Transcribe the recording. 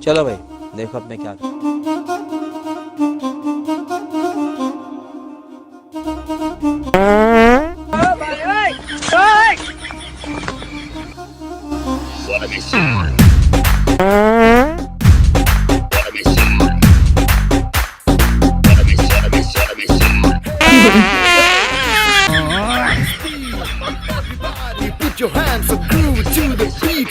चलो भाई, देखो अब मैं क्या Put your hands up, groove to the beat.